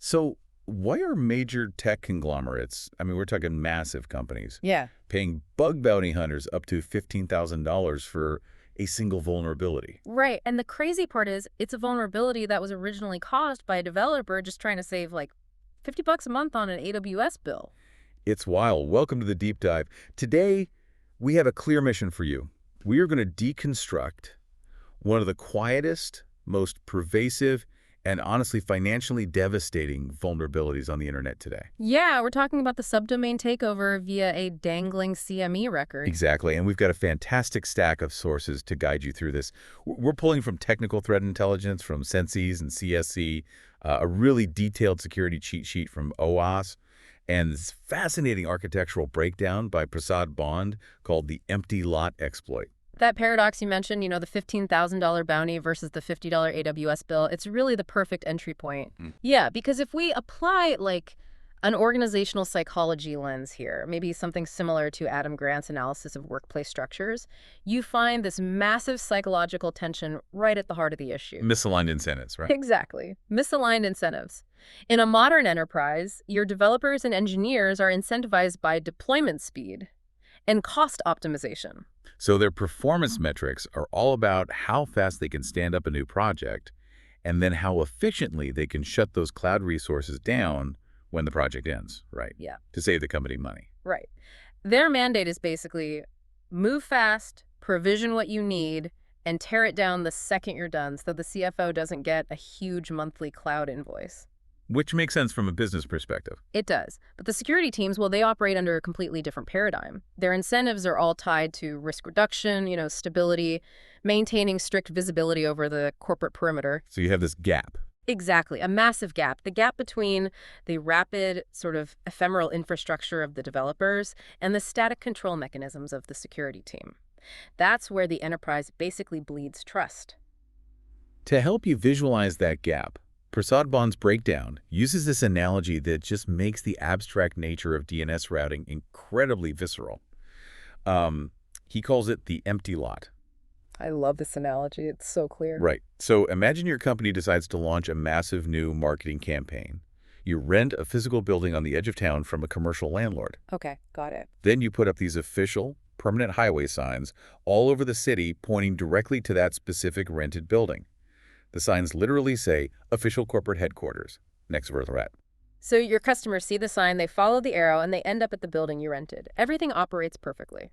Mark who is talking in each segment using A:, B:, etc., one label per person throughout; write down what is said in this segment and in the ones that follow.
A: So why are major tech conglomerates, I mean, we're talking massive companies,
B: Yeah.
A: paying bug bounty hunters up to $15,000 for a single vulnerability?
B: Right. And the crazy part is it's a vulnerability that was originally caused by a developer just trying to save like $50 a month on an AWS bill.
A: It's wild. Welcome to the deep dive. Today, we have a clear mission for you. We are going to deconstruct one of the quietest, most pervasive, and honestly financially devastating vulnerabilities on the internet today.
B: Yeah, we're talking about the subdomain takeover via a dangling CME record.
A: Exactly, and we've got a fantastic stack of sources to guide you through this. We're pulling from technical threat intelligence from Sensis and CSC, a really detailed security cheat sheet from OWASP, and this fascinating architectural breakdown by Prasad Bond called the empty lot exploit.
B: That paradox you mentioned, the $15,000 bounty versus the $50 AWS bill, it's really the perfect entry point. Yeah, because if we apply like an organizational psychology lens here, maybe something similar to Adam Grant's analysis of workplace structures, you find this massive psychological tension right at the heart of the issue.
A: Misaligned incentives, right?
B: Exactly. Misaligned incentives. In a modern enterprise, your developers and engineers are incentivized by deployment speed and cost optimization.
A: So their performance metrics are all about how fast they can stand up a new project and then how efficiently they can shut those cloud resources down when the project ends, right?
B: Yeah.
A: To save the company money.
B: Right. Their mandate is basically move fast, provision what you need, and tear it down the second you're done so the CFO doesn't get a huge monthly cloud invoice.
A: Which makes sense from a business perspective.
B: It does. But the security teams, well, they operate under a completely different paradigm. Their incentives are all tied to risk reduction, stability, maintaining strict visibility over the corporate perimeter.
A: So you have this gap.
B: Exactly, a massive gap. The gap between the rapid, sort of ephemeral infrastructure of the developers and the static control mechanisms of the security team. That's where the enterprise basically bleeds trust.
A: To help you visualize that gap, Prasad Bond's breakdown uses this analogy that just makes the abstract nature of DNS routing incredibly visceral. He calls it the empty lot.
B: I love this analogy. It's so clear.
A: Right. So imagine your company decides to launch a massive new marketing campaign. You rent a physical building on the edge of town from a commercial landlord.
B: Okay, got it.
A: Then you put up these official, permanent highway signs all over the city pointing directly to that specific rented building. The signs literally say, official corporate headquarters, next Verthret.
B: So your customers see the sign, they follow the arrow, and they end up at the building you rented. Everything operates perfectly.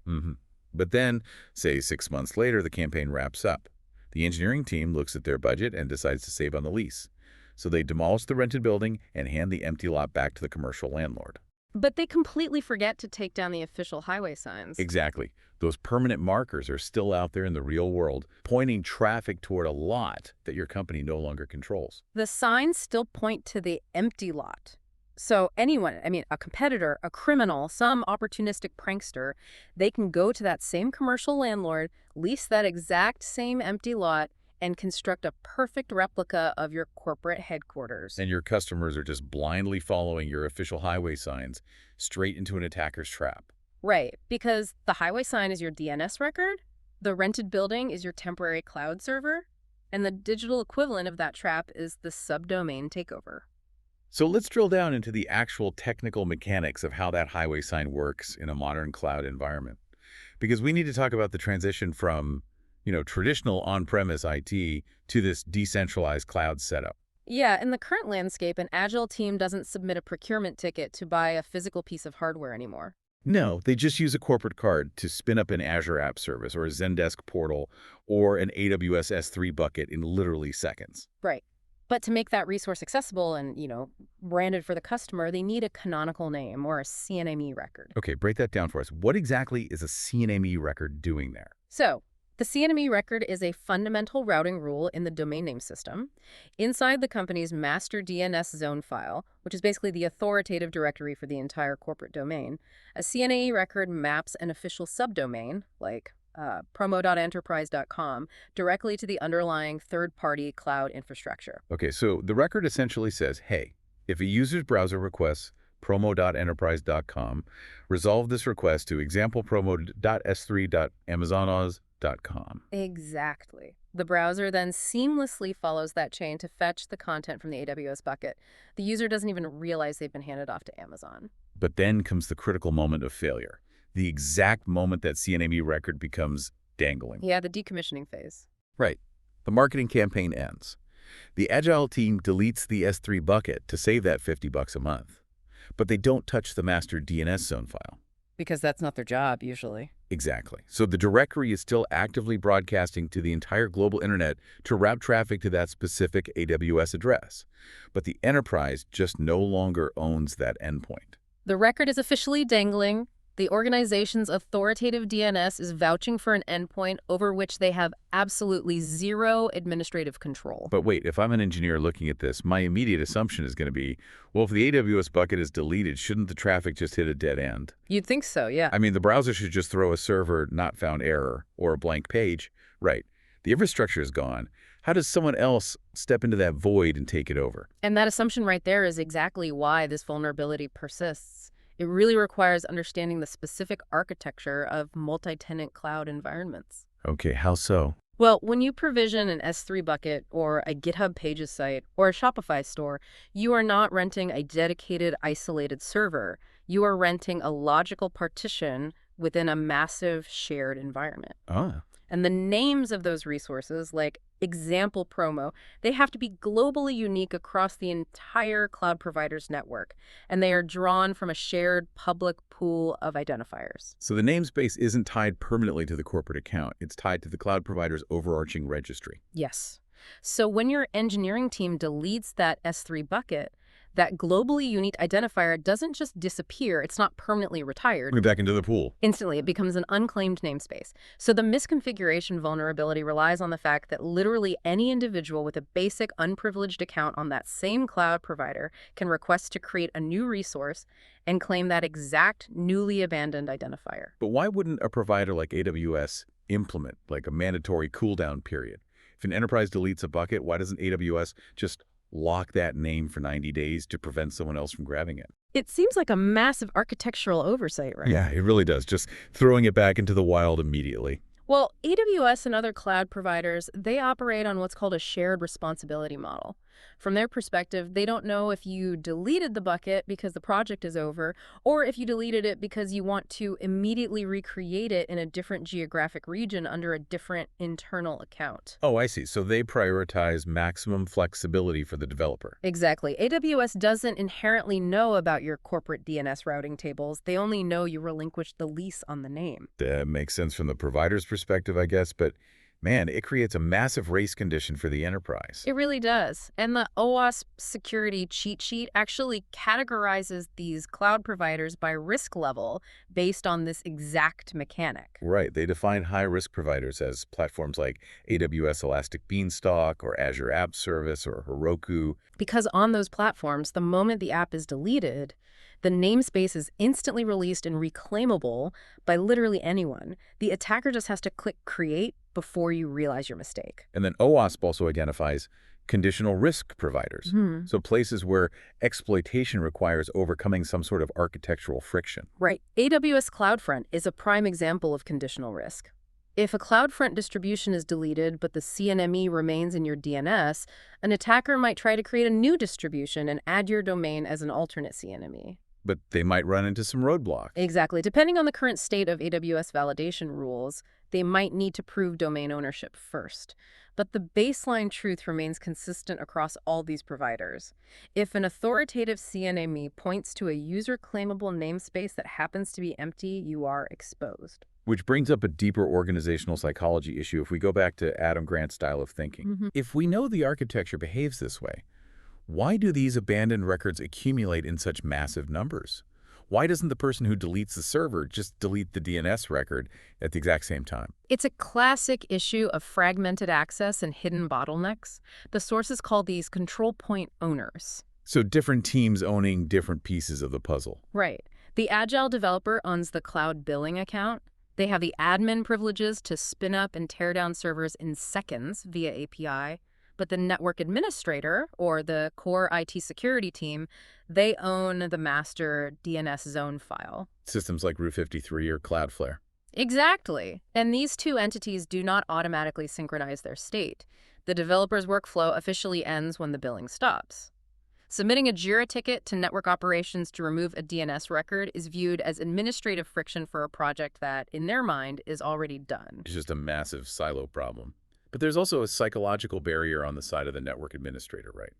A: But then, say 6 months later, the campaign wraps up. The engineering team looks at their budget and decides to save on the lease. So they demolish the rented building and hand the empty lot back to the commercial landlord.
B: But they completely forget to take down the official highway signs.
A: Exactly. Those permanent markers are still out there in the real world, pointing traffic toward a lot that your company no longer controls.
B: The signs still point to the empty lot. So anyone, a competitor, a criminal, some opportunistic prankster, they can go to that same commercial landlord, lease that exact same empty lot, and construct a perfect replica of your corporate headquarters.
A: And your customers are just blindly following your official highway signs straight into an attacker's trap.
B: Right, because the highway sign is your DNS record, the rented building is your temporary cloud server, and the digital equivalent of that trap is the subdomain takeover.
A: So let's drill down into the actual technical mechanics of how that highway sign works in a modern cloud environment. Because we need to talk about the transition from, traditional on-premise IT to this decentralized cloud setup.
B: Yeah, in the current landscape, an agile team doesn't submit a procurement ticket to buy a physical piece of hardware anymore.
A: No, they just use a corporate card to spin up an Azure App Service or a Zendesk portal or an AWS S3 bucket in literally seconds.
B: Right. But to make that resource accessible and, branded for the customer, they need a canonical name or a CNME record.
A: Okay, break that down for us. What exactly is a CNME record doing there?
B: So, the CNME record is a fundamental routing rule in the domain name system. Inside the company's master DNS zone file, which is basically the authoritative directory for the entire corporate domain, a CNME record maps an official subdomain, like promo.enterprise.com, directly to the underlying third-party cloud infrastructure.
A: Okay, so the record essentially says, hey, if a user's browser requests promo.enterprise.com, resolve this request to example promo.s3.amazonos aws.com.
B: Exactly. The browser then seamlessly follows that chain to fetch the content from the AWS bucket. The user doesn't even realize they've been handed off to Amazon.
A: But then comes the critical moment of failure, the exact moment that CNAME record becomes dangling.
B: Yeah, the decommissioning phase.
A: Right. The marketing campaign ends. The Agile team deletes the S3 bucket to save that $50 a month. But they don't touch the master DNS zone file.
B: Because that's not their job, usually.
A: Exactly. So the directory is still actively broadcasting to the entire global internet to route traffic to that specific AWS address. But the enterprise just no longer owns that endpoint.
B: The record is officially dangling. The organization's authoritative DNS is vouching for an endpoint over which they have absolutely zero administrative control.
A: But wait, if I'm an engineer looking at this, my immediate assumption is going to be, well, if the AWS bucket is deleted, shouldn't the traffic just hit a dead end?
B: You'd think so, yeah.
A: I mean, the browser should just throw a server not found error or a blank page. Right. The infrastructure is gone. How does someone else step into that void and take it over?
B: And that assumption right there is exactly why this vulnerability persists. It really requires understanding the specific architecture of multi-tenant cloud environments.
A: Okay, how so?
B: Well, when you provision an S3 bucket or a GitHub Pages site or a Shopify store, you are not renting a dedicated, isolated server. You are renting a logical partition within a massive shared environment.
A: Ah.
B: And the names of those resources, like example promo, they have to be globally unique across the entire cloud provider's network. And they are drawn from a shared public pool of identifiers.
A: So the namespace isn't tied permanently to the corporate account. It's tied to the cloud provider's overarching registry.
B: Yes. So when your engineering team deletes that S3 bucket, that globally unique identifier doesn't just disappear. It's not permanently retired.
A: We're back into the pool.
B: Instantly, it becomes an unclaimed namespace. So the misconfiguration vulnerability relies on the fact that literally any individual with a basic unprivileged account on that same cloud provider can request to create a new resource and claim that exact newly abandoned identifier.
A: But why wouldn't a provider like AWS implement like a mandatory cooldown period? If an enterprise deletes a bucket, why doesn't AWS just lock that name for 90 days to prevent someone else from grabbing it?
B: It seems like a massive architectural oversight, right?
A: Yeah, it really does. Just throwing it back into the wild immediately.
B: Well, AWS and other cloud providers, they operate on what's called a shared responsibility model. From their perspective, they don't know if you deleted the bucket because the project is over, or if you deleted it because you want to immediately recreate it in a different geographic region under a different internal account.
A: Oh, I see. So they prioritize maximum flexibility for the developer.
B: Exactly. AWS doesn't inherently know about your corporate DNS routing tables. They only know you relinquished the lease on the name.
A: That makes sense from the provider's perspective, I guess, but man, it creates a massive race condition for the enterprise.
B: It really does. And the OWASP security cheat sheet actually categorizes these cloud providers by risk level based on this exact mechanic.
A: Right. They define high-risk providers as platforms like AWS Elastic Beanstalk or Azure App Service or Heroku.
B: Because on those platforms, the moment the app is deleted, the namespace is instantly released and reclaimable by literally anyone. The attacker just has to click create before you realize your mistake.
A: And then OWASP also identifies conditional risk providers. So places where exploitation requires overcoming some sort of architectural friction.
B: Right. AWS CloudFront is a prime example of conditional risk. If a CloudFront distribution is deleted but the CNME remains in your DNS, an attacker might try to create a new distribution and add your domain as an alternate CNME.
A: But they might run into some roadblocks.
B: Exactly. Depending on the current state of AWS validation rules, they might need to prove domain ownership first. But the baseline truth remains consistent across all these providers. If an authoritative CNME points to a user-claimable namespace that happens to be empty, you are exposed.
A: Which brings up a deeper organizational psychology issue if we go back to Adam Grant's style of thinking. If we know the architecture behaves this way, why do these abandoned records accumulate in such massive numbers? Why doesn't the person who deletes the server just delete the DNS record at the exact same time?
B: It's a classic issue of fragmented access and hidden bottlenecks. The sources call these control point owners.
A: So different teams owning different pieces of the puzzle.
B: Right. The Agile developer owns the cloud billing account. They have the admin privileges to spin up and tear down servers in seconds via API. But the network administrator, or the core IT security team, they own the master DNS zone file.
A: Systems like Route 53 or Cloudflare.
B: Exactly. And these two entities do not automatically synchronize their state. The developer's workflow officially ends when the billing stops. Submitting a Jira ticket to network operations to remove a DNS record is viewed as administrative friction for a project that, in their mind, is already done.
A: It's just a massive silo problem. But there's also a psychological barrier on the side of the network administrator, right?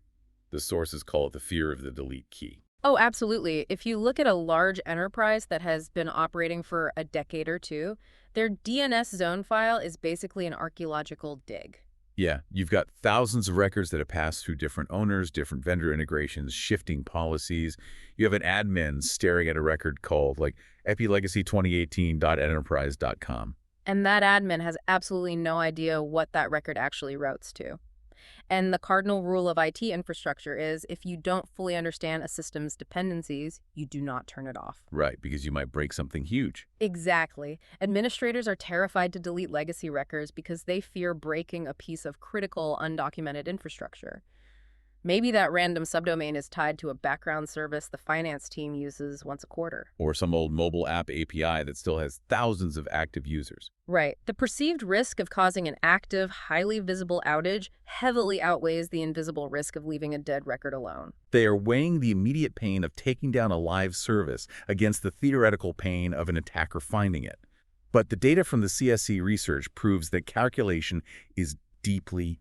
A: The sources call it the fear of the delete key.
B: Oh, absolutely. If you look at a large enterprise that has been operating for a decade or two, their DNS zone file is basically an archaeological dig.
A: Yeah, you've got thousands of records that have passed through different owners, different vendor integrations, shifting policies. You have an admin staring at a record called like epilegacy2018.enterprise.com.
B: And that admin has absolutely no idea what that record actually routes to. And the cardinal rule of IT infrastructure is if you don't fully understand a system's dependencies, you do not turn it off.
A: Right, because you might break something huge.
B: Exactly. Administrators are terrified to delete legacy records because they fear breaking a piece of critical, undocumented infrastructure. Maybe that random subdomain is tied to a background service the finance team uses once a quarter.
A: Or some old mobile app API that still has thousands of active users.
B: Right. The perceived risk of causing an active, highly visible outage heavily outweighs the invisible risk of leaving a dead record alone.
A: They are weighing the immediate pain of taking down a live service against the theoretical pain of an attacker finding it. But the data from the CSC research proves that calculation is deeply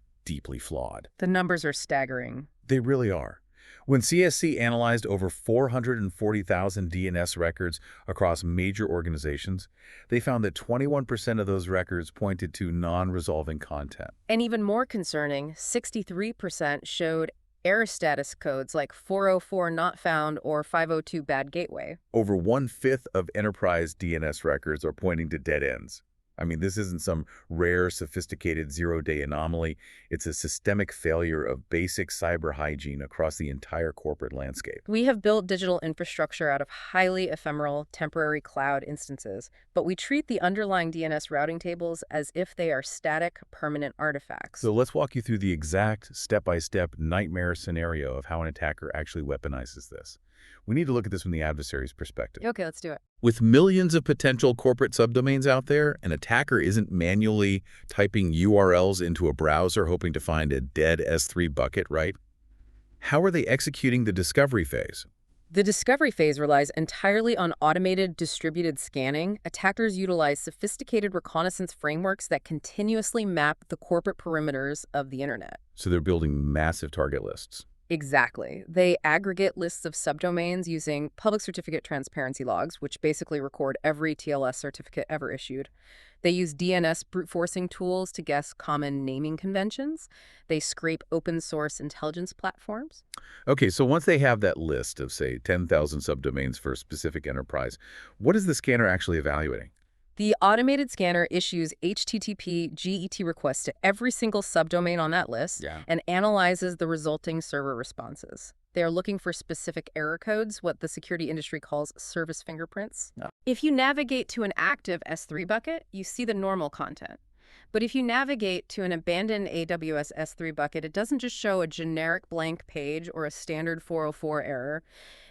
A: flawed.
B: The numbers are staggering.
A: They really are. When CSC analyzed over 440,000 DNS records across major organizations, they found that 21% of those records pointed to non-resolving content.
B: And even more concerning, 63% showed error status codes like 404 not found or 502 bad gateway.
A: Over 1/5 of enterprise DNS records are pointing to dead ends. I mean, this isn't some rare, sophisticated zero-day anomaly. It's a systemic failure of basic cyber hygiene across the entire corporate landscape.
B: We have built digital infrastructure out of highly ephemeral, temporary cloud instances, but we treat the underlying DNS routing tables as if they are static, permanent artifacts.
A: So let's walk you through the exact step-by-step nightmare scenario of how an attacker actually weaponizes this. We need to look at this from the adversary's perspective.
B: Okay, let's do it.
A: With millions of potential corporate subdomains out there, an attacker isn't manually typing URLs into a browser hoping to find a dead S3 bucket, right? How are they executing the discovery phase?
B: The discovery phase relies entirely on automated distributed scanning. Attackers utilize sophisticated reconnaissance frameworks that continuously map the corporate perimeters of the internet.
A: So they're building massive target lists.
B: Exactly. They aggregate lists of subdomains using public certificate transparency logs, which basically record every TLS certificate ever issued. They use DNS brute forcing tools to guess common naming conventions. They scrape open source intelligence platforms.
A: Okay, so once they have that list of, say, 10,000 subdomains for a specific enterprise, what is the scanner actually evaluating?
B: The automated scanner issues HTTP GET requests to every single subdomain on that list and analyzes the resulting server responses. They are looking for specific error codes, what the security industry calls service fingerprints. If you navigate to an active S3 bucket, you see the normal content. But if you navigate to an abandoned AWS S3 bucket, it doesn't just show a generic blank page or a standard 404 error.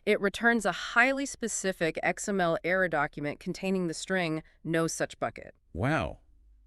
B: It returns a highly specific XML error document containing the string, no such bucket.
A: Wow.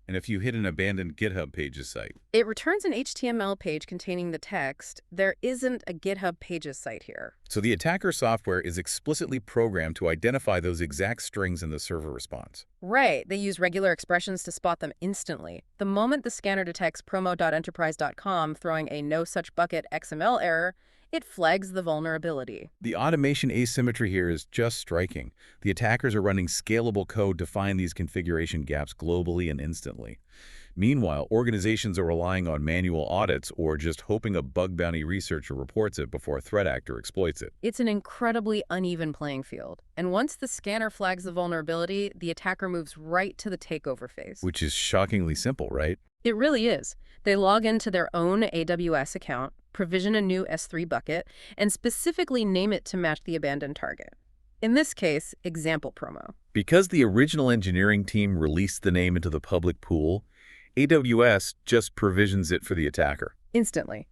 A: And if you hit an abandoned GitHub Pages site?
B: It returns an HTML page containing the text. There isn't a GitHub Pages site here.
A: So the attacker software is explicitly programmed to identify those exact strings in the server response.
B: Right. They use regular expressions to spot them instantly. The moment the scanner detects promo.enterprise.com throwing a no such bucket XML error, it flags the vulnerability.
A: The automation asymmetry here is just striking. The attackers are running scalable code to find these configuration gaps globally and instantly. Meanwhile, organizations are relying on manual audits or just hoping a bug bounty researcher reports it before a threat actor exploits it.
B: It's an incredibly uneven playing field. And once the scanner flags the vulnerability, the attacker moves right to the takeover phase.
A: Which is shockingly simple, right?
B: It really is. They log into their own AWS account, provision a new S3 bucket, and specifically name it to match the abandoned target. In this case, example promo.
A: Because the original engineering team released the name into the public pool, AWS just provisions it for the attacker.
B: Instantly.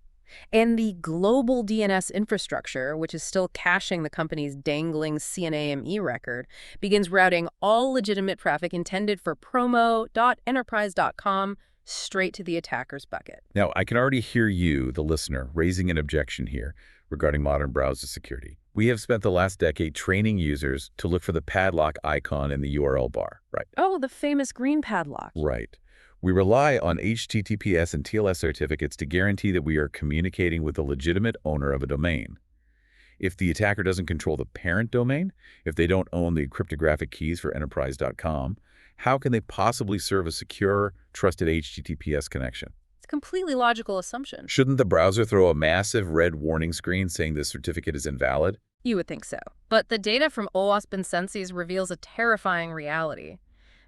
B: And the global DNS infrastructure, which is still caching the company's dangling CNAME record, begins routing all legitimate traffic intended for promo.enterprise.com straight to the attacker's bucket.
A: Now, I can already hear you, the listener, raising an objection here regarding modern browser security. We have spent the last decade training users to look for the padlock icon in the URL bar, right?
B: Oh, the famous green padlock.
A: Right. We rely on HTTPS and TLS certificates to guarantee that we are communicating with the legitimate owner of a domain. If the attacker doesn't control the parent domain, if they don't own the cryptographic keys for enterprise.com, how can they possibly serve a secure, trusted HTTPS connection?
B: It's a completely logical assumption.
A: Shouldn't the browser throw a massive red warning screen saying this certificate is invalid?
B: You would think so. But the data from OWASP and Senses reveals a terrifying reality.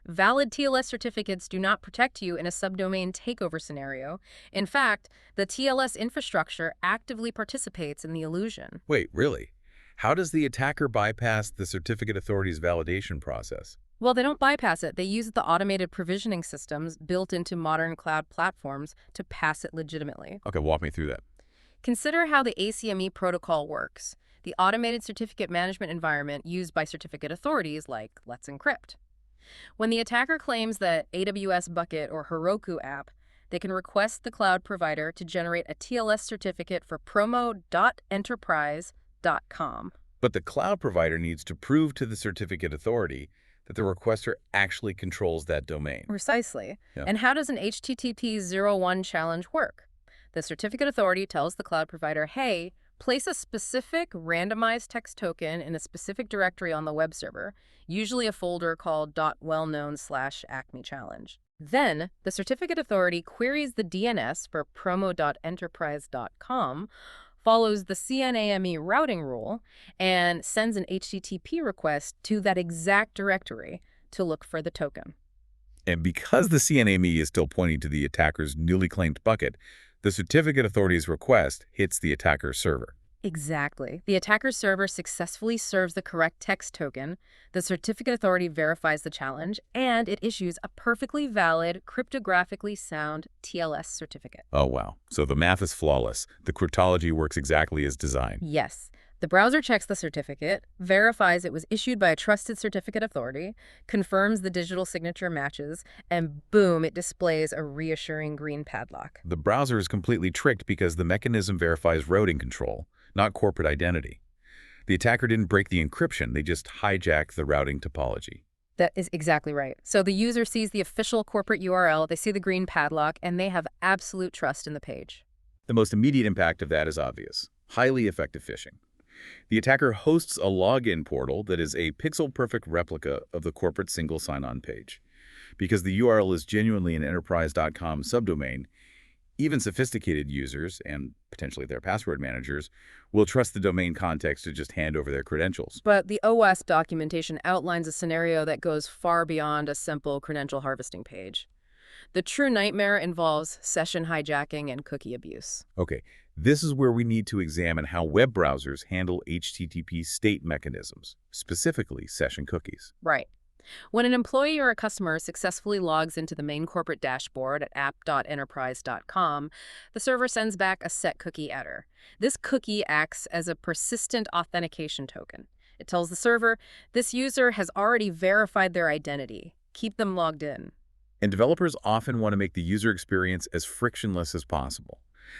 B: Valid TLS certificates do not protect you in a subdomain takeover scenario. In fact, the TLS infrastructure actively participates in the illusion.
A: Wait, really? How does the attacker bypass the certificate authority's validation process?
B: Well, they don't bypass it. They use the automated provisioning systems built into modern cloud platforms to pass it legitimately.
A: Okay, walk me through that.
B: Consider how the ACME protocol works, the automated certificate management environment used by certificate authorities like Let's Encrypt. When the attacker claims the AWS Bucket or Heroku app, they can request the cloud provider to generate a TLS certificate for promo.enterprise.com.
A: But the cloud provider needs to prove to the certificate authority that the requester actually controls that domain.
B: Precisely.
A: Yeah.
B: And how does an HTTP 01 challenge work? The certificate authority tells the cloud provider, hey, place a specific randomized text token in a specific directory on the web server, usually a folder called .wellknown/acme challenge. Then, the certificate authority queries the DNS for promo.enterprise.com, follows the CNAME routing rule, and sends an HTTP request to that exact directory to look for the token.
A: And because the CNAME is still pointing to the attacker's newly claimed bucket, the certificate authority's request hits the attacker's server.
B: Exactly. The attacker's server successfully serves the correct text token, the certificate authority verifies the challenge, and it issues a perfectly valid, cryptographically sound TLS certificate.
A: Oh, wow. So the math is flawless. The cryptology works exactly as designed.
B: Yes. The browser checks the certificate, verifies it was issued by a trusted certificate authority, confirms the digital signature matches, and boom, it displays a reassuring green padlock.
A: The browser is completely tricked because the mechanism verifies routing control, not corporate identity. The attacker didn't break the encryption, they just hijacked the routing topology.
B: That is exactly right. So the user sees the official corporate URL, they see the green padlock, and they have absolute trust in the page.
A: The most immediate impact of that is obvious. Highly effective phishing. The attacker hosts a login portal that is a pixel-perfect replica of the corporate single sign-on page. Because the URL is genuinely an enterprise.com subdomain, even sophisticated users, and potentially their password managers, will trust the domain context to just hand over their credentials.
B: But the OWASP documentation outlines a scenario that goes far beyond a simple credential harvesting page. The true nightmare involves session hijacking and cookie abuse.
A: Okay, this is where we need to examine how web browsers handle HTTP state mechanisms, specifically session cookies.
B: Right. When an employee or a customer successfully logs into the main corporate dashboard at app.enterprise.com, the server sends back a set cookie error. This cookie acts as a persistent authentication token. It tells the server, this user has already verified their identity. Keep them logged in.
A: And developers often want to make the user experience as frictionless as possible.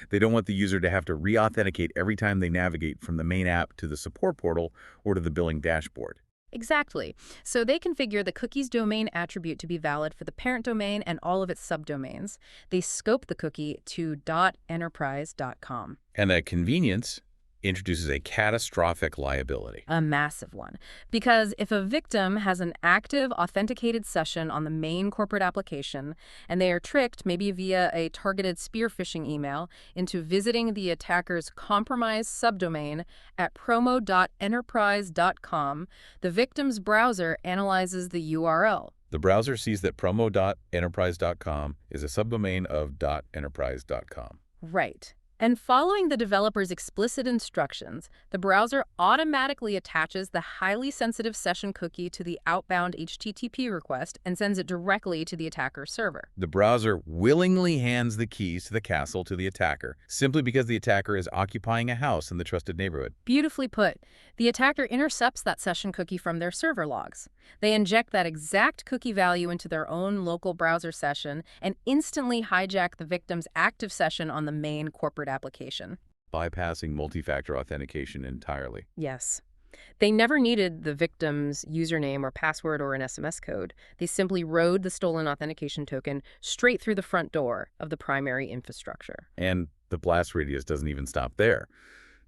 A: They don't want the user to have to re-authenticate every time they navigate from the main app to the support portal or to the billing dashboard.
B: Exactly. So they configure the cookie's domain attribute to be valid for the parent domain and all of its subdomains. They scope the cookie to .enterprise.com.
A: And that convenience introduces a catastrophic liability.
B: A massive one. Because if a victim has an active, authenticated session on the main corporate application, and they are tricked, maybe via a targeted spear phishing email, into visiting the attacker's compromised subdomain at promo.enterprise.com, the victim's browser analyzes the URL.
A: The browser sees that promo.enterprise.com is a subdomain of .enterprise.com.
B: Right. And following the developer's explicit instructions, the browser automatically attaches the highly sensitive session cookie to the outbound HTTP request and sends it directly to the attacker's server.
A: The browser willingly hands the keys to the castle to the attacker, simply because the attacker is occupying a house in the trusted neighborhood.
B: Beautifully put. The attacker intercepts that session cookie from their server logs. They inject that exact cookie value into their own local browser session and instantly hijack the victim's active session on the main corporate application.
A: Bypassing multi-factor authentication entirely.
B: Yes. They never needed the victim's username or password or an SMS code. They simply rode the stolen authentication token straight through the front door of the primary infrastructure.
A: And the blast radius doesn't even stop there.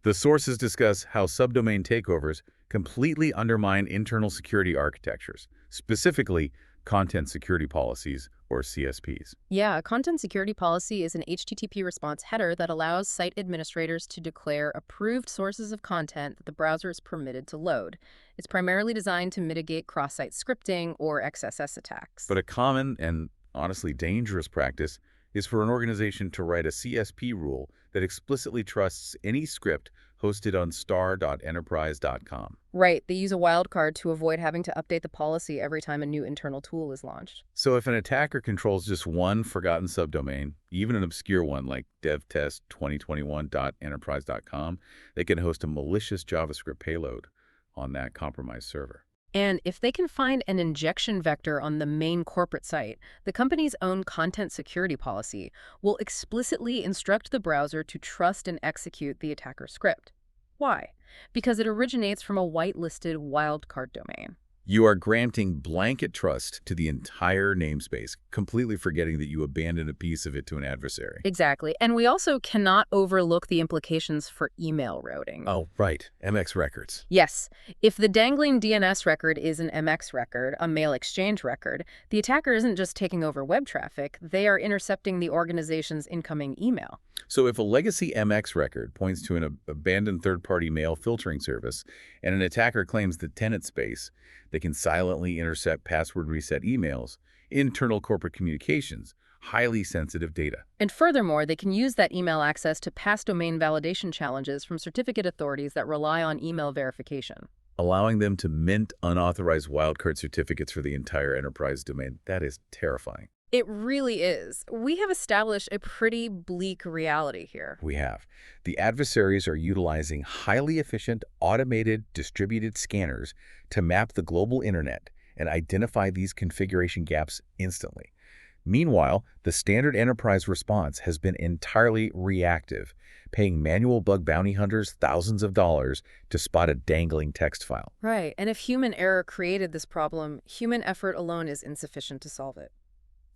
A: The sources discuss how subdomain takeovers completely undermine internal security architectures, specifically content security policies, or CSPs.
B: Yeah, a content security policy is an HTTP response header that allows site administrators to declare approved sources of content that the browser is permitted to load. It's primarily designed to mitigate cross-site scripting or XSS attacks.
A: But a common and honestly dangerous practice is for an organization to write a CSP rule that explicitly trusts any script hosted on star.enterprise.com.
B: Right, they use a wildcard to avoid having to update the policy every time a new internal tool is launched.
A: So if an attacker controls just one forgotten subdomain, even an obscure one like devtest2021.enterprise.com, they can host a malicious JavaScript payload on that compromised server.
B: And if they can find an injection vector on the main corporate site, the company's own content security policy will explicitly instruct the browser to trust and execute the attacker's script. Why? Because it originates from a whitelisted wildcard domain.
A: You are granting blanket trust to the entire namespace, completely forgetting that you abandoned a piece of it to an adversary.
B: Exactly. And we also cannot overlook the implications for email routing.
A: Oh, right. MX records.
B: Yes. If the dangling DNS record is an MX record, a mail exchange record, the attacker isn't just taking over web traffic, they are intercepting the organization's incoming email.
A: So if a legacy MX record points to an abandoned third-party mail filtering service and an attacker claims the tenant space, they can silently intercept password reset emails, internal corporate communications, highly sensitive data.
B: And furthermore, they can use that email access to pass domain validation challenges from certificate authorities that rely on email verification,
A: allowing them to mint unauthorized wildcard certificates for the entire enterprise domain. That is terrifying.
B: It really is. We have established a pretty bleak reality here.
A: We have. The adversaries are utilizing highly efficient, automated, distributed scanners to map the global internet and identify these configuration gaps instantly. Meanwhile, the standard enterprise response has been entirely reactive, paying manual bug bounty hunters thousands of dollars to spot a dangling text file.
B: Right, and if human error created this problem, human effort alone is insufficient to solve it.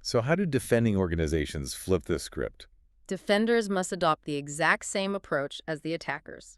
A: So how do defending organizations flip this script?
B: Defenders must adopt the exact same approach as the attackers.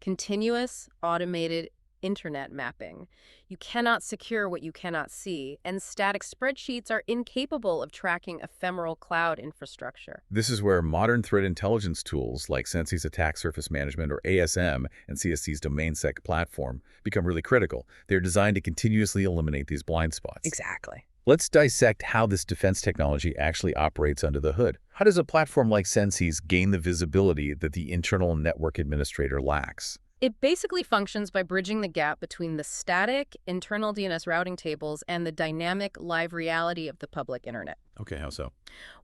B: Continuous, automated internet mapping. You cannot secure what you cannot see, and static spreadsheets are incapable of tracking ephemeral cloud infrastructure.
A: This is where modern threat intelligence tools like Sensi's Attack Surface Management, or ASM, and CSC's DomainSec platform become really critical. They're designed to continuously eliminate these blind spots.
B: Exactly.
A: Let's dissect how this defense technology actually operates under the hood. How does a platform like Sensi's gain the visibility that the internal network administrator lacks?
B: It basically functions by bridging the gap between the static internal DNS routing tables and the dynamic live reality of the public internet.
A: Okay, how so?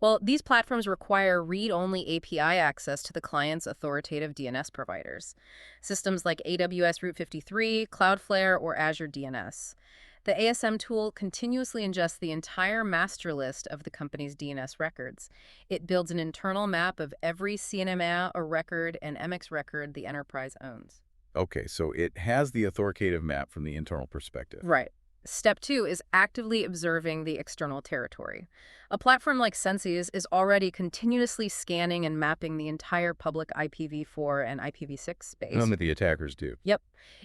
B: Well, these platforms require read-only API access to the client's authoritative DNS providers, systems like AWS Route 53, Cloudflare, or Azure DNS. The ASM tool continuously ingests the entire master list of the company's DNS records. It builds an internal map of every CNMA record and MX record the enterprise owns.
A: Okay, so it has the authoritative map from the internal perspective.
B: Right. Step 2 is actively observing the external territory. A platform like Sensi's is already continuously scanning and mapping the entire public IPv4 and IPv6 space.
A: None that the attackers do.
B: Yep.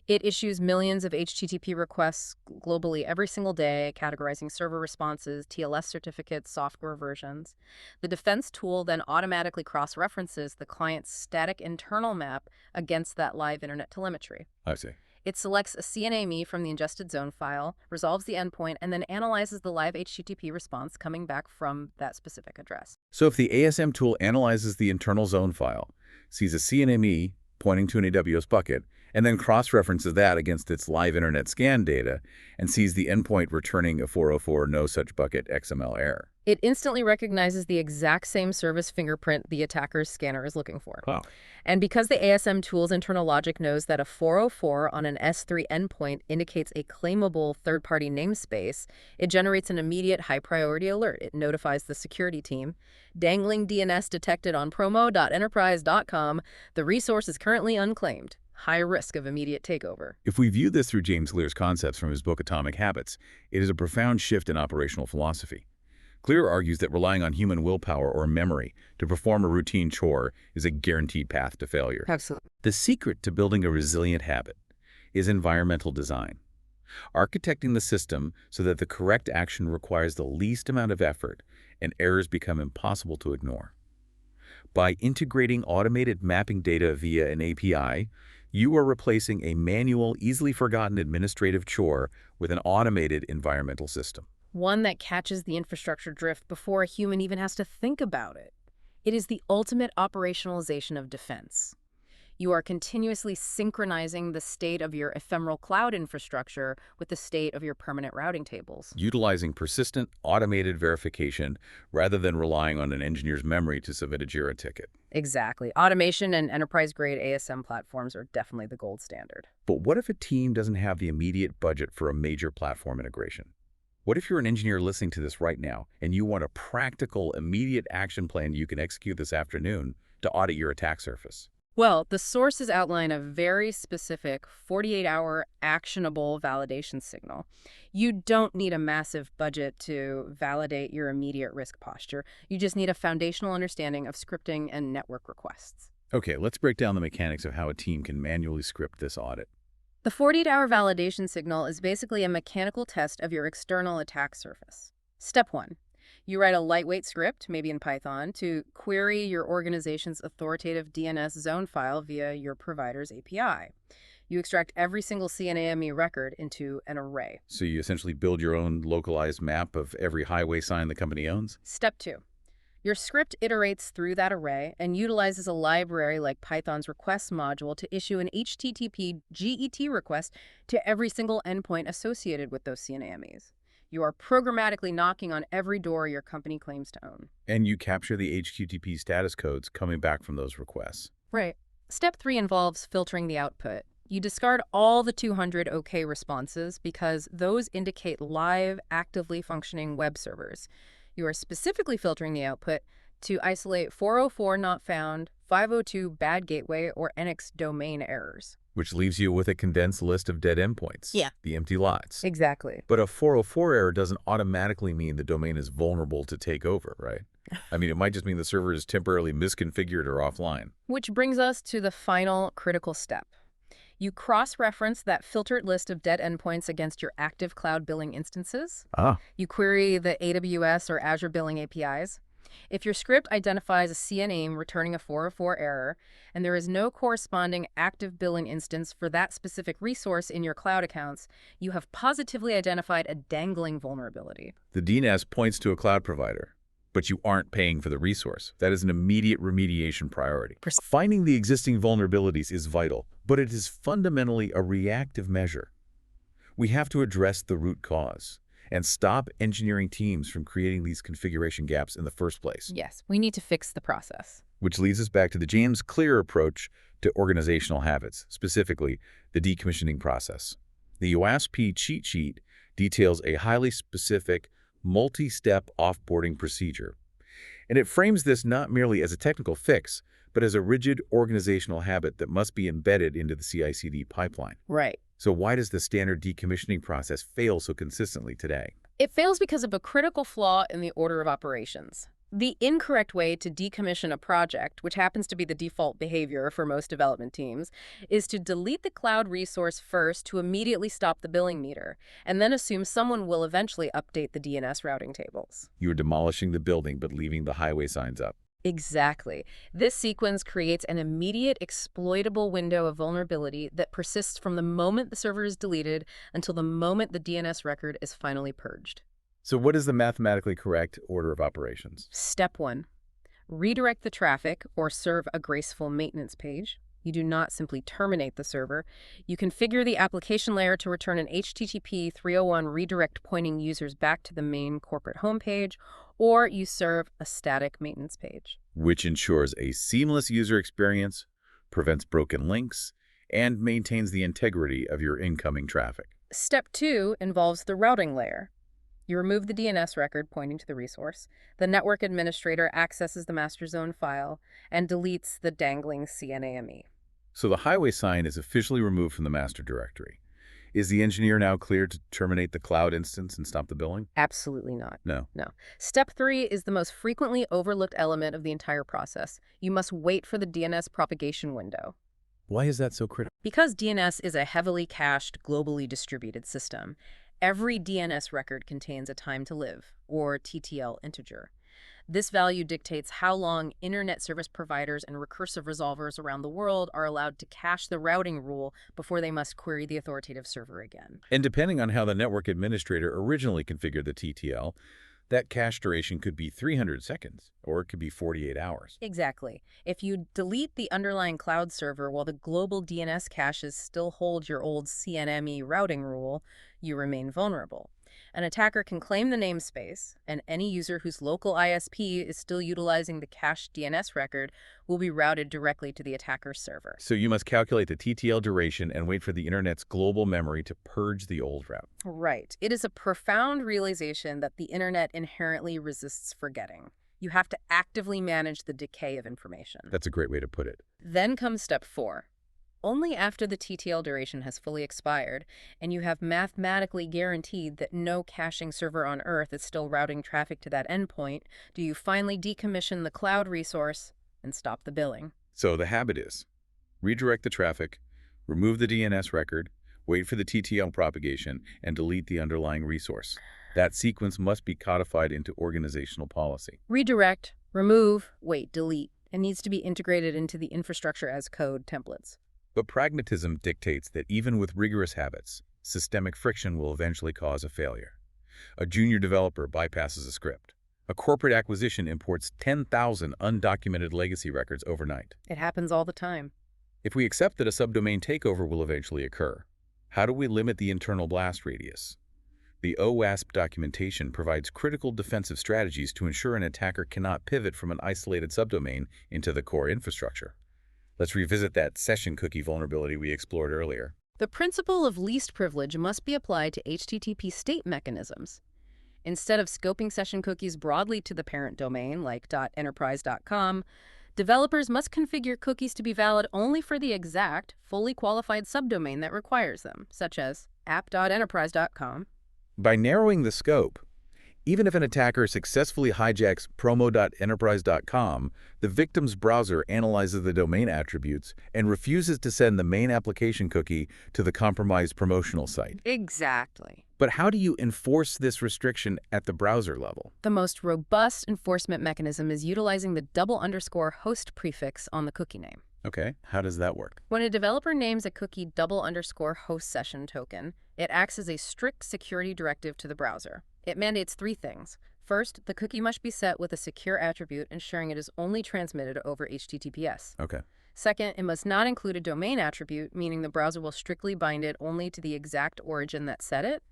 B: It issues millions of HTTP requests globally every single day, categorizing server responses, TLS certificates, software versions. The defense tool then automatically cross-references the client's static internal map against that live internet telemetry.
A: I see.
B: It selects a CNAME from the ingested zone file, resolves the endpoint, and then analyzes the live HTTP response coming back from that specific address.
A: So if the ASM tool analyzes the internal zone file, sees a CNME pointing to an AWS bucket, and then cross-references that against its live internet scan data and sees the endpoint returning a 404 no such bucket XML error.
B: It instantly recognizes the exact same service fingerprint the attacker's scanner is looking for.
A: Wow.
B: And because the ASM tool's internal logic knows that a 404 on an S3 endpoint indicates a claimable third-party namespace, it generates an immediate high-priority alert. It notifies the security team. Dangling DNS detected on promo.enterprise.com. The resource is currently unclaimed. High risk of immediate takeover.
A: If we view this through James Clear's concepts from his book Atomic Habits, it is a profound shift in operational philosophy. Clear argues that relying on human willpower or memory to perform a routine chore is a guaranteed path to failure.
B: Absolutely.
A: The secret to building a resilient habit is environmental design. Architecting the system so that the correct action requires the least amount of effort and errors become impossible to ignore. By integrating automated mapping data via an API, you are replacing a manual, easily forgotten administrative chore with an automated environmental system.
B: One that catches the infrastructure drift before a human even has to think about it. It is the ultimate operationalization of defense. You are continuously synchronizing the state of your ephemeral cloud infrastructure with the state of your permanent routing tables.
A: Utilizing persistent, automated verification rather than relying on an engineer's memory to submit a JIRA ticket.
B: Exactly. Automation and enterprise-grade ASM platforms are definitely the gold standard.
A: But what if a team doesn't have the immediate budget for a major platform integration? What if you're an engineer listening to this right now and you want a practical, immediate action plan you can execute this afternoon to audit your attack surface?
B: Well, the sources outline a very specific 48-hour actionable validation signal. You don't need a massive budget to validate your immediate risk posture. You just need a foundational understanding of scripting and network requests.
A: Okay, let's break down the mechanics of how a team can manually script this audit.
B: The 48-hour validation signal is basically a mechanical test of your external attack surface. Step 1. You write a lightweight script, maybe in Python, to query your organization's authoritative DNS zone file via your provider's API. You extract every single CNAME record into an array.
A: So you essentially build your own localized map of every highway sign the company owns?
B: Step 2. Your script iterates through that array and utilizes a library like Python's request module to issue an HTTP GET request to every single endpoint associated with those CNAMEs. You are programmatically knocking on every door your company claims to own.
A: And you capture the HTTP status codes coming back from those requests.
B: Right. Step 3 involves filtering the output. You discard all the 200 OK responses because those indicate live, actively functioning web servers. You are specifically filtering the output to isolate 404 not found, 502 bad gateway, or NX domain errors.
A: Which leaves you with a condensed list of dead endpoints.
B: Yeah.
A: The empty lots.
B: Exactly.
A: But a 404 error doesn't automatically mean the domain is vulnerable to take over, right? I mean, it might just mean the server is temporarily misconfigured or offline.
B: Which brings us to the final critical step. You cross-reference that filtered list of dead endpoints against your active cloud billing instances. You query the AWS or Azure billing APIs. If your script identifies a CNAME returning a 404 error, and there is no corresponding active billing instance for that specific resource in your cloud accounts, you have positively identified a dangling vulnerability.
A: The DNS points to a cloud provider, but you aren't paying for the resource. That is an immediate remediation priority. Finding the existing vulnerabilities is vital, but it is fundamentally a reactive measure. We have to address the root cause and stop engineering teams from creating these configuration gaps in the first place.
B: Yes, we need to fix the process.
A: Which leads us back to the James Clear approach to organizational habits, specifically the decommissioning process. The OASP cheat sheet details a highly specific, multi-step offboarding procedure. And it frames this not merely as a technical fix, but as a rigid organizational habit that must be embedded into the CI/CD pipeline.
B: Right.
A: So why does the standard decommissioning process fail so consistently today?
B: It fails because of a critical flaw in the order of operations. The incorrect way to decommission a project, which happens to be the default behavior for most development teams, is to delete the cloud resource first to immediately stop the billing meter, and then assume someone will eventually update the DNS routing tables.
A: You are demolishing the building but leaving the highway signs up.
B: Exactly. This sequence creates an immediate exploitable window of vulnerability that persists from the moment the server is deleted until the moment the DNS record is finally purged.
A: So what is the mathematically correct order of operations?
B: Step 1. redirect the traffic or serve a graceful maintenance page. You do not simply terminate the server. You configure the application layer to return an HTTP 301 redirect pointing users back to the main corporate homepage, or you serve a static maintenance page.
A: Which ensures a seamless user experience, prevents broken links, and maintains the integrity of your incoming traffic.
B: Step 2 involves the routing layer. You remove the DNS record pointing to the resource. The network administrator accesses the master zone file and deletes the dangling CNAME.
A: So the highway sign is officially removed from the master directory. Is the engineer now cleared to terminate the cloud instance and stop the billing?
B: Absolutely not.
A: No.
B: No. Step 3 is the most frequently overlooked element of the entire process. You must wait for the DNS propagation window.
A: Why is that so critical?
B: Because DNS is a heavily cached, globally distributed system, every DNS record contains a time to live, or TTL integer. This value dictates how long internet service providers and recursive resolvers around the world are allowed to cache the routing rule before they must query the authoritative server again.
A: And depending on how the network administrator originally configured the TTL, that cache duration could be 300 seconds, or it could be 48 hours.
B: Exactly. If you delete the underlying cloud server while the global DNS caches still hold your old CNME routing rule, you remain vulnerable. An attacker can claim the namespace, and any user whose local ISP is still utilizing the cached DNS record will be routed directly to the attacker's server.
A: So you must calculate the TTL duration and wait for the internet's global memory to purge the old route.
B: Right. It is a profound realization that the internet inherently resists forgetting. You have to actively manage the decay of information.
A: That's a great way to put it.
B: Then comes step 4. Only after the TTL duration has fully expired, and you have mathematically guaranteed that no caching server on Earth is still routing traffic to that endpoint, do you finally decommission the cloud resource and stop the billing.
A: So the habit is, redirect the traffic, remove the DNS record, wait for the TTL propagation, and delete the underlying resource. That sequence must be codified into organizational policy.
B: Redirect, remove, wait, delete. It needs to be integrated into the infrastructure as code templates.
A: But pragmatism dictates that even with rigorous habits, systemic friction will eventually cause a failure. A junior developer bypasses a script. A corporate acquisition imports 10,000 undocumented legacy records overnight.
B: It happens all the time.
A: If we accept that a subdomain takeover will eventually occur, how do we limit the internal blast radius? The OWASP documentation provides critical defensive strategies to ensure an attacker cannot pivot from an isolated subdomain into the core infrastructure. Let's revisit that session cookie vulnerability we explored earlier.
B: The principle of least privilege must be applied to HTTP state mechanisms. Instead of scoping session cookies broadly to the parent domain, like .enterprise.com, developers must configure cookies to be valid only for the exact, fully qualified subdomain that requires them, such as app.enterprise.com.
A: By narrowing the scope, even if an attacker successfully hijacks promo.enterprise.com, the victim's browser analyzes the domain attributes and refuses to send the main application cookie to the compromised promotional site.
B: Exactly.
A: But how do you enforce this restriction at the browser level?
B: The most robust enforcement mechanism is utilizing the _host prefix on the cookie name.
A: Okay, how does that work?
B: When a developer names a cookie _host session token, it acts as a strict security directive to the browser. It mandates 3 things. First, the cookie must be set with a secure attribute, ensuring it is only transmitted over HTTPS.
A: Okay.
B: Second, it must not include a domain attribute, meaning the browser will strictly bind it only to the exact origin that set it.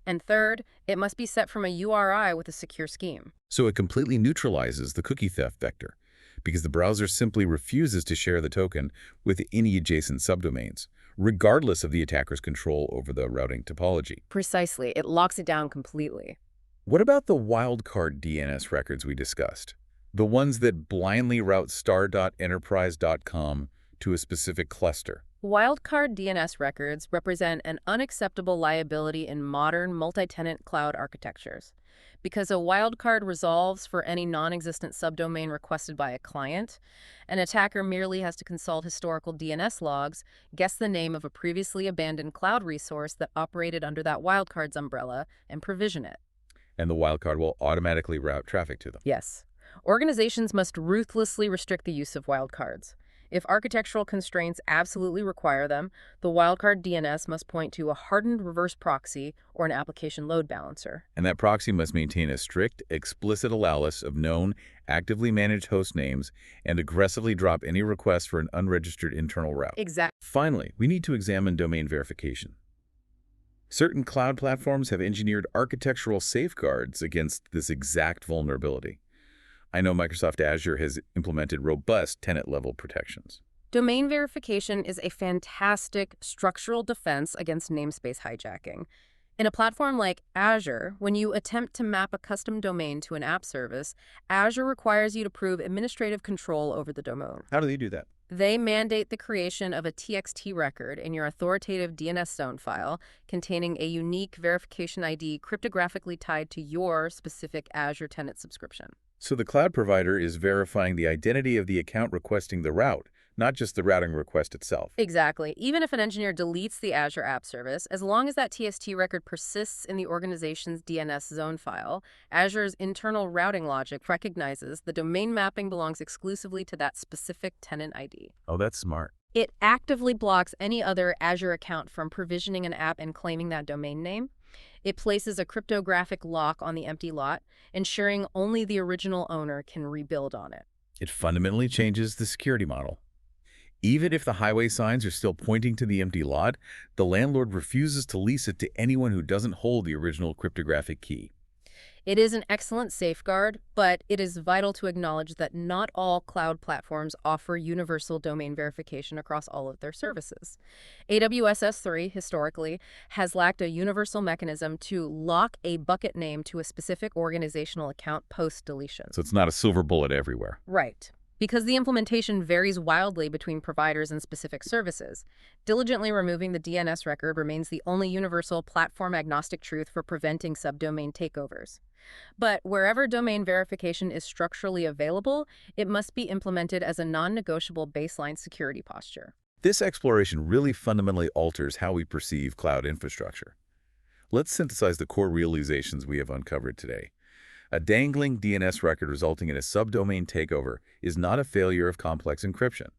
B: And third, it must be set from a URI with a secure scheme.
A: So it completely neutralizes the cookie theft vector, because the browser simply refuses to share the token with any adjacent subdomains, regardless of the attacker's control over the routing topology.
B: Precisely. It locks it down completely.
A: What about the wildcard DNS records we discussed? The ones that blindly route star.enterprise.com to a specific cluster.
B: Wildcard DNS records represent an unacceptable liability in modern multi-tenant cloud architectures. Because a wildcard resolves for any non-existent subdomain requested by a client, an attacker merely has to consult historical DNS logs, guess the name of a previously abandoned cloud resource that operated under that wildcard's umbrella, and provision it.
A: And the wildcard will automatically route traffic to them.
B: Yes. Organizations must ruthlessly restrict the use of wildcards. If architectural constraints absolutely require them, the wildcard DNS must point to a hardened reverse proxy or an application load balancer.
A: And that proxy must maintain a strict, explicit allow list of known, actively managed host names and aggressively drop any request for an unregistered internal route.
B: Exactly.
A: Finally, we need to examine domain verification. Certain cloud platforms have engineered architectural safeguards against this exact vulnerability. I know Microsoft Azure has implemented robust tenant-level protections.
B: Domain verification is a fantastic structural defense against namespace hijacking. In a platform like Azure, when you attempt to map a custom domain to an app service, Azure requires you to prove administrative control over the domain.
A: How do they do that?
B: They mandate the creation of a TXT record in your authoritative DNS zone file containing a unique verification ID cryptographically tied to your specific Azure tenant subscription.
A: So the cloud provider is verifying the identity of the account requesting the route, not just the routing request itself.
B: Exactly. Even if an engineer deletes the Azure app service, as long as that TXT record persists in the organization's DNS zone file, Azure's internal routing logic recognizes the domain mapping belongs exclusively to that specific tenant ID.
A: Oh, that's smart.
B: It actively blocks any other Azure account from provisioning an app and claiming that domain name. It places a cryptographic lock on the empty lot, ensuring only the original owner can rebuild on it.
A: It fundamentally changes the security model. Even if the highway signs are still pointing to the empty lot, the landlord refuses to lease it to anyone who doesn't hold the original cryptographic key.
B: It is an excellent safeguard, but it is vital to acknowledge that not all cloud platforms offer universal domain verification across all of their services. AWS S3, historically, has lacked a universal mechanism to lock a bucket name to a specific organizational account post-deletion.
A: So it's not a silver bullet everywhere.
B: Right. Because the implementation varies wildly between providers and specific services, diligently removing the DNS record remains the only universal platform-agnostic truth for preventing subdomain takeovers. But wherever domain verification is structurally available, it must be implemented as a non-negotiable baseline security posture.
A: This exploration really fundamentally alters how we perceive cloud infrastructure. Let's synthesize the core realizations we have uncovered today. A dangling DNS record resulting in a subdomain takeover is not a failure of complex encryption.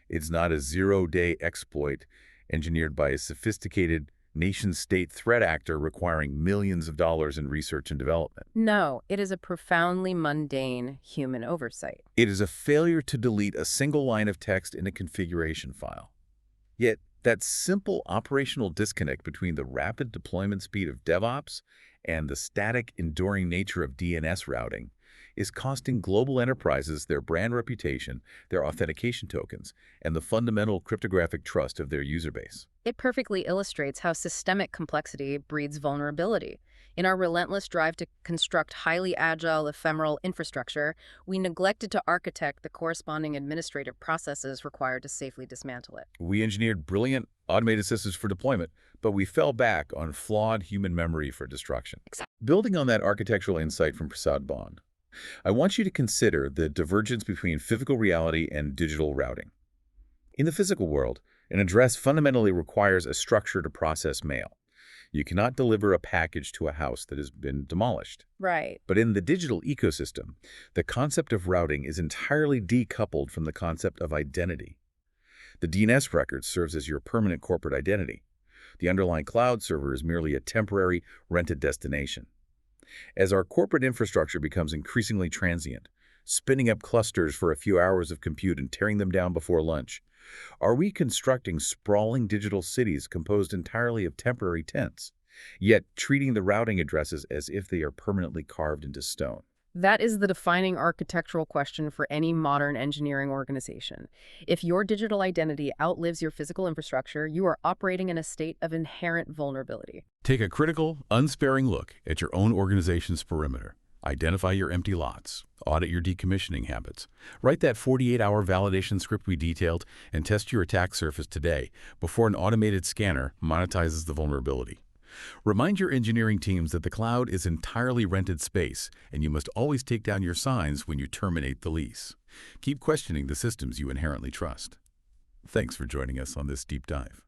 A: It's not a zero-day exploit engineered by a sophisticated nation-state threat actor requiring millions of dollars in research and development.
B: No, it is a profoundly mundane human oversight.
A: It is a failure to delete a single line of text in a configuration file. Yet, that simple operational disconnect between the rapid deployment speed of DevOps and the static, enduring nature of DNS routing is costing global enterprises their brand reputation, their authentication tokens, and the fundamental cryptographic trust of their user base.
B: It perfectly illustrates how systemic complexity breeds vulnerability. In our relentless drive to construct highly agile, ephemeral infrastructure, we neglected to architect the corresponding administrative processes required to safely dismantle it.
A: We engineered brilliant automated systems for deployment, but we fell back on flawed human memory for destruction. Building on that architectural insight from Prasad Bond, I want you to consider the divergence between physical reality and digital routing. In the physical world, an address fundamentally requires a structure to process mail. You cannot deliver a package to a house that has been demolished.
B: Right.
A: But in the digital ecosystem, the concept of routing is entirely decoupled from the concept of identity. The DNS record serves as your permanent corporate identity. The underlying cloud server is merely a temporary, rented destination. As our corporate infrastructure becomes increasingly transient, spinning up clusters for a few hours of compute and tearing them down before lunch, are we constructing sprawling digital cities composed entirely of temporary tents, yet treating the routing addresses as if they are permanently carved into stone?
B: That is the defining architectural question for any modern engineering organization. If your digital identity outlives your physical infrastructure, you are operating in a state of inherent vulnerability.
A: Take a critical, unsparing look at your own organization's perimeter. Identify your empty lots. Audit your decommissioning habits. Write that 48-hour validation script we detailed and test your attack surface today before an automated scanner monetizes the vulnerability. Remind your engineering teams that the cloud is entirely rented space, and you must always take down your signs when you terminate the lease. Keep questioning the systems you inherently trust. Thanks for joining us on this deep dive.